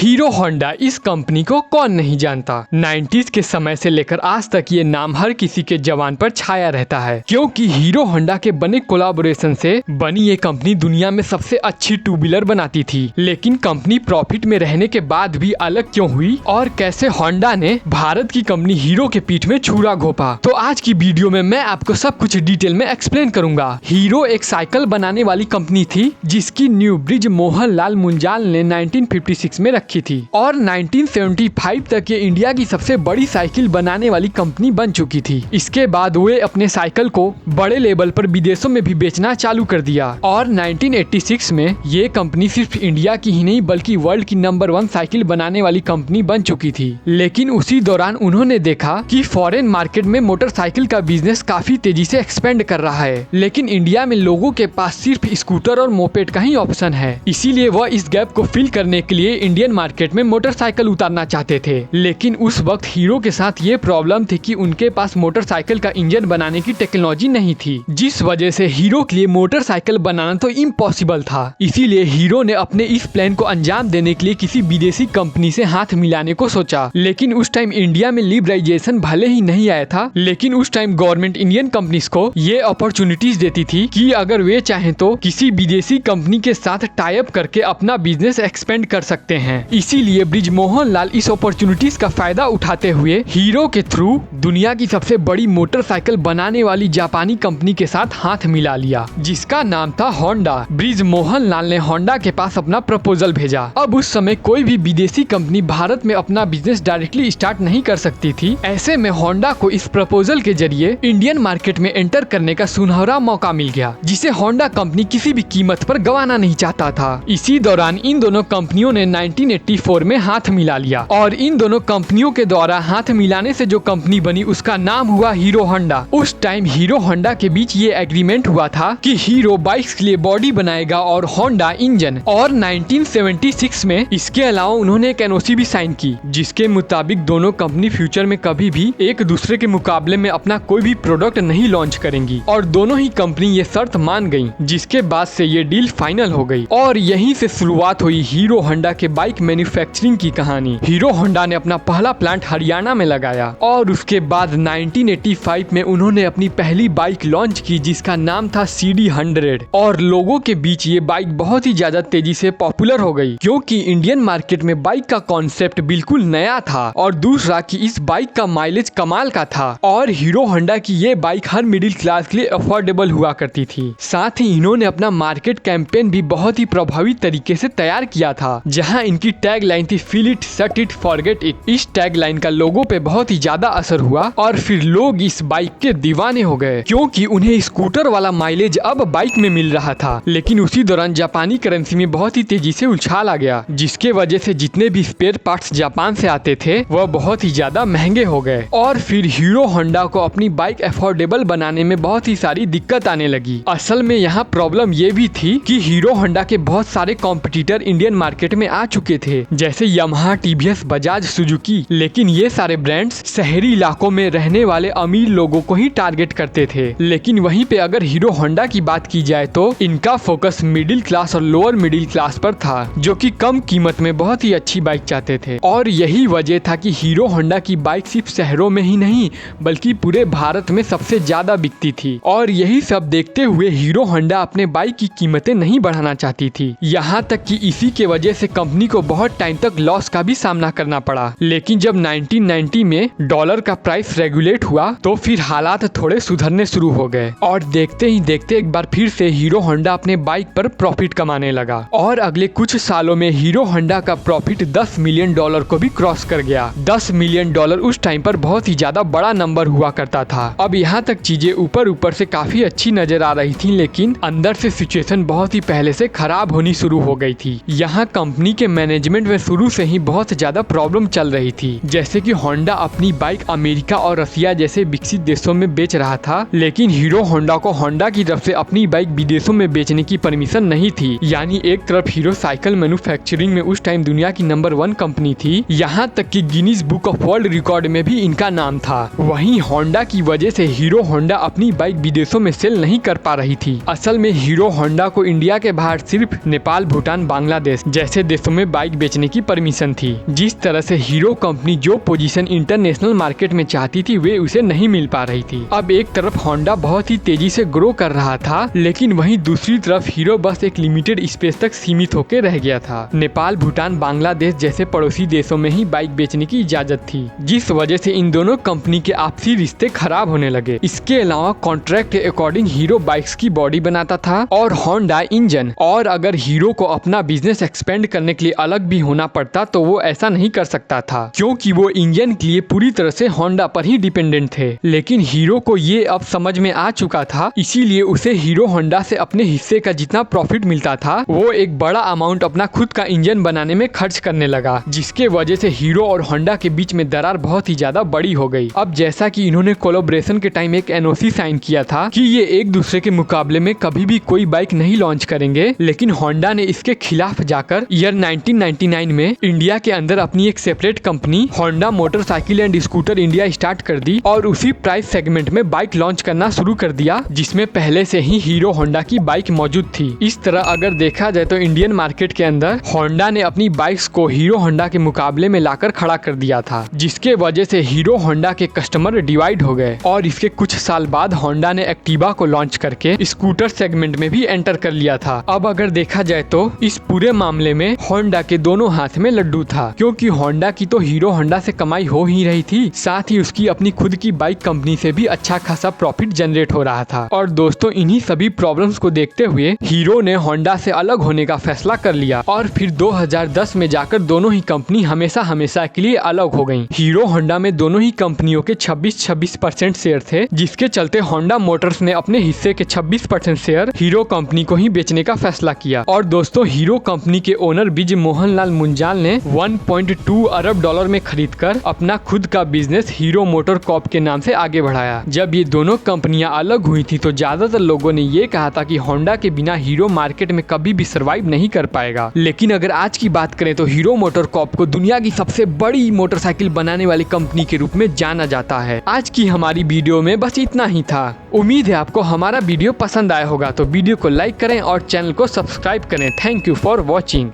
Hero Honda, इस company को कौन नहीं जानता। 90s के समय से लेकर आज तक ये नाम हर किसी के जबान पर छाया रहता है, क्योंकि हीरो होंडा के बने कोलैबोरेशन से बनी ये कंपनी दुनिया में सबसे अच्छी टू व्हीलर बनाती थी। लेकिन कंपनी प्रॉफिट में रहने के बाद भी अलग क्यों हुई और कैसे होंडा ने भारत की कंपनी हीरो के पीठ में छुरा घोंपा, तो आज की वीडियो में मैं आपको सब कुछ डिटेल में एक्सप्लेन करूंगा। हीरो एक साइकिल बनाने वाली कंपनी थी जिसकी न्यू ब्रिज मोहनलाल मुंजाल ने 1956 में रखी थी और 1975 तक ये इंडिया की सबसे बड़ी साइकिल बनाने वाली कंपनी बन चुकी थी। इसके बाद वे अपने साइकिल को बड़े लेवल पर विदेशों में भी बेचना चालू कर दिया और 1986 में ये कंपनी सिर्फ इंडिया की ही नहीं बल्कि वर्ल्ड की नंबर 1 साइकिल बनाने वाली कंपनी बन चुकी थी। लेकिन उसी दौरान उन्होंने देखा कि फॉरेन मार्केट में मोटरसाइकिल का बिजनेस काफी तेजी से एक्सपेंड कर रहा है, लेकिन इंडिया में लोगों के पास सिर्फ स्कूटर और मोपेड का ही ऑप्शन है। इसीलिए वह इस गैप को फिल करने के लिए इंडियन मार्केट में मोटरसाइकिल उतारना चाहते थे। लेकिन उस वक्त हीरो के साथ ये प्रॉब्लम थी कि उनके पास मोटरसाइकिल का इंजन बनाने की टेक्नोलॉजी नहीं थी, जिस वजह से हीरो के लिए मोटरसाइकिल बनाना तो इम्पॉसिबल था। इसीलिए हीरो ने अपने इस प्लान को अंजाम देने के लिए किसी विदेशी कंपनी से हाथ मिलाने को सोचा। लेकिन उस टाइम इंडिया में लिबरलाइजेशन भले ही नहीं आया था, लेकिन उस टाइम गवर्नमेंट इंडियन कंपनीज को ये अपॉर्चुनिटीज देती थी कि अगर वे चाहें तो किसी विदेशी कंपनी के साथ टाई अप करके अपना बिजनेस एक्सपेंड कर सकते हैं। इसीलिए ब्रिज मोहनलाल इस अपॉर्चुनिटीज का फायदा उठाते हुए हीरो के थ्रू दुनिया की सबसे बड़ी मोटरसाइकिल बनाने वाली जापानी कंपनी के साथ हाथ मिला लिया, जिसका नाम था होंडा। ब्रिज मोहनलाल ने होंडा के पास अपना प्रपोजल भेजा। अब उस समय कोई भी विदेशी कंपनी भारत में अपना बिजनेस डायरेक्टली स्टार्ट नहीं कर सकती थी। ऐसे में होंडा को इस प्रपोजल के जरिए इंडियन मार्केट में एंटर करने का सुनहरा मौका मिल गया, जिसे होंडा कंपनी किसी भी कीमत पर गंवाना नहीं चाहता था। इसी दौरान इन दोनों कंपनियों ने 1984 में हाथ मिला लिया और इन दोनों कंपनियों के द्वारा हाथ मिलाने से जो कंपनी बनी उसका नाम हुआ हीरो होंडा। उस टाइम हीरो होंडा के बीच ये एग्रीमेंट हुआ था कि हीरो बाइक्स के लिए बॉडी बनाएगा और होंडा इंजन। और 1976 में इसके अलावा उन्होंने एक एनओसी भी साइन की, जिसके मुताबिक दोनों कंपनी फ्यूचर में कभी भी एक दूसरे के मुकाबले में अपना कोई भी प्रोडक्ट नहीं लॉन्च करेंगी। और दोनों ही कंपनी ये शर्त मान गयी, जिसके बाद से ये डील फाइनल हो गई और यहीं से शुरुआत हुई हीरो होंडा के बाइक मैन्युफैक्चरिंग की कहानी। हीरो होंडा ने अपना पहला प्लांट हरियाणा में लगाया और उसके बाद 1985 में उन्होंने अपनी पहली बाइक लॉन्च की, जिसका नाम था CD100। और लोगों के बीच ये बाइक बहुत ही ज्यादा तेजी से पॉपुलर हो गई, क्योंकि इंडियन मार्केट में बाइक का कॉन्सेप्ट बिल्कुल नया था और दूसरा कि इस बाइक का माइलेज कमाल का था और हीरो होंडा की ये बाइक हर मिडिल क्लास के लिए अफोर्डेबल हुआ करती थी। साथ ही इन्होंने अपना मार्केट कैंपेन भी बहुत ही प्रभावी तरीके से तैयार किया था, जहां इनकी टैग लाइन थी feel it, set it, forget it. इस टैग लाइन का लोगों पे बहुत ही ज्यादा असर हुआ और फिर लोग इस बाइक के दीवाने हो गए, क्योंकि उन्हें स्कूटर वाला माइलेज अब बाइक में मिल रहा था। लेकिन उसी दौरान जापानी करेंसी में बहुत ही तेजी से उछाल आ गया, जिसके वजह से जितने भी स्पेयर पार्ट्स जापान से आते थे वह बहुत ही ज्यादा महंगे हो गए। और फिर हीरो होंडा को अपनी बाइक अफोर्डेबल बनाने में बहुत ही सारी दिक्कत आने लगी। असल में यहाँ प्रॉब्लम ये भी थी कि हीरो होंडा के बहुत सारे कॉम्पिटिटर इंडियन मार्केट में आ चुके थे, जैसे यामाहा, टीवीएस, बजाज, सुजुकी। लेकिन ये सारे ब्रांड्स शहरी इलाकों में रहने वाले अमीर लोगों को ही टारगेट करते थे। लेकिन वहीं पे अगर हीरो होंडा की बात की जाए तो इनका फोकस मिडिल क्लास और लोअर मिडिल क्लास पर था, जो कि कम कीमत में बहुत ही अच्छी बाइक चाहते थे। और यही वजह था कि हीरो होंडा की बाइक सिर्फ शहरों में ही नहीं बल्कि पूरे भारत में सबसे ज्यादा बिकती थी। और यही सब देखते हुए हीरो होंडा अपने बाइक की कीमतें नहीं बढ़ाना चाहती थी, यहाँ तक कि इसी के वजह से कंपनी को बहुत टाइम तक लॉस का भी सामना करना पड़ा। लेकिन जब 1990 में डॉलर का प्राइस रेगुलेट हुआ तो फिर हालात थोड़े सुधरने शुरू हो गए और देखते ही देखते एक बार फिर से हीरो होंडा अपने बाइक पर प्रॉफिट कमाने लगा। और अगले कुछ सालों में हीरो होंडा का प्रॉफिट $10 मिलियन को भी क्रॉस कर गया। $10 मिलियन उस टाइम पर बहुत ही ज्यादा बड़ा नंबर हुआ करता था। अब यहाँ तक चीजें ऊपर ऊपर से काफी अच्छी नजर आ रही थी, लेकिन अंदर से सिचुएशन बहुत ही पहले से खराब होनी शुरू हो गई थी। यहाँ कंपनी के मैनेजमेंट में शुरू से ही बहुत ज्यादा प्रॉब्लम चल रही थी, जैसे कि होंडा अपनी बाइक अमेरिका और रसिया जैसे विकसित देशों में बेच रहा था, लेकिन हीरो होंडा को होंडा की तरफ से अपनी बाइक विदेशों में बेचने की परमिशन नहीं थी। यानी एक तरफ हीरो साइकिल मैन्युफैक्चरिंग में उस टाइम दुनिया की नंबर 1 कंपनी थी, यहाँ तक कि Guinness book of world record में भी इनका नाम था। वहीं होंडा की वजह से हीरो होंडा अपनी बाइक विदेशों में सेल नहीं कर पा रही थी। असल में हीरो होंडा को इंडिया के बाहर सिर्फ नेपाल, भूटान, बांग्लादेश जैसे देशों में बाइक बाइक बेचने की परमिशन थी। जिस तरह से हीरो कंपनी जो पोजीशन इंटरनेशनल मार्केट में चाहती थी वे उसे नहीं मिल पा रही थी। अब एक तरफ होंडा बहुत ही तेजी से ग्रो कर रहा था, लेकिन वहीं दूसरी तरफ हीरो बस एक लिमिटेड स्पेस तक सीमित होकर रह गया था। नेपाल, भूटान, बांग्लादेश जैसे पड़ोसी देशों में ही बाइक बेचने की इजाजत थी, जिस वजह से इन दोनों कंपनी के आपसी रिश्ते खराब होने लगे। इसके अलावा कॉन्ट्रैक्ट के अकॉर्डिंग हीरो बाइक्स की बॉडी बनाता था और होंडा इंजन, और अगर हीरो को अपना बिजनेस एक्सपेंड करने के लिए अलग भी होना पड़ता तो वो ऐसा नहीं कर सकता था, क्योंकि वो इंजन के लिए पूरी तरह से होंडा पर ही डिपेंडेंट थे। लेकिन हीरो को ये अब समझ में आ चुका था, इसीलिए उसे हीरो होंडा से अपने हिस्से का जितना प्रॉफिट मिलता था वो एक बड़ा अमाउंट अपना खुद का इंजन बनाने में खर्च करने लगा, जिसके वजह से हीरो और होंडा के बीच में दरार बहुत ही ज्यादा बड़ी हो गई। अब जैसा कि इन्होंने कोलैबोरेशन के टाइम एक एनओसी साइन किया था कि ये एक दूसरे के मुकाबले में कभी भी कोई बाइक नहीं लॉन्च करेंगे, लेकिन होंडा ने इसके खिलाफ जाकर ईयर 1999 में इंडिया के अंदर अपनी एक separate company Honda motorcycle and scooter India start कर दी और उसी प्राइस सेगमेंट में बाइक लॉन्च करना शुरू कर दिया, जिसमें पहले से ही हीरो होंडा की बाइक मौजूद थी। इस तरह अगर देखा जाए तो इंडियन मार्केट के अंदर होंडा ने अपनी बाइक्स को हीरो होंडा के मुकाबले में लाकर खड़ा कर दिया था, जिसके वजह से हीरो होंडा के कस्टमर डिवाइड हो गए और इसके कुछ साल बाद होंडा ने एक्टिवा को लॉन्च करके स्कूटर सेगमेंट में भी एंटर कर लिया था। अब अगर देखा जाए तो इस पूरे मामले में होंडा के दोनों हाथ में लड्डू था, क्योंकि होंडा की तो हीरो होंडा से कमाई हो ही रही थी, साथ ही उसकी अपनी खुद की बाइक कंपनी से भी अच्छा खासा प्रॉफिट जनरेट हो रहा था। और दोस्तों इन्हीं सभी प्रॉब्लम्स को देखते हुए हीरो ने होंडा से अलग होने का फैसला कर लिया और फिर 2010 में जाकर दोनों ही कंपनी हमेशा हमेशा के लिए अलग हो गयी। हीरो होंडा में दोनों ही कंपनियों के 26% शेयर थे, जिसके चलते होंडा मोटर्स ने अपने हिस्से के 26% शेयर हीरो कंपनी को ही बेचने का फैसला किया। और दोस्तों हीरो कंपनी के ओनर ब्रिज मोहन लाल मुंजाल ने 1.2 अरब डॉलर में खरीदकर अपना खुद का बिजनेस हीरो मोटर कॉर्प के नाम से आगे बढ़ाया। जब ये दोनों कंपनियां अलग हुई थी तो ज्यादातर लोगों ने ये कहा था कि होंडा के बिना हीरो मार्केट में कभी भी सर्वाइव नहीं कर पाएगा, लेकिन अगर आज की बात करें तो हीरो मोटर कॉर्प को दुनिया की सबसे बड़ी मोटरसाइकिल बनाने वाली कंपनी के रूप में जाना जाता है। आज की हमारी वीडियो में बस इतना ही था। उम्मीद है आपको हमारा वीडियो पसंद आया होगा, तो वीडियो को लाइक करें और चैनल को सब्सक्राइब करें। Thank you for watching.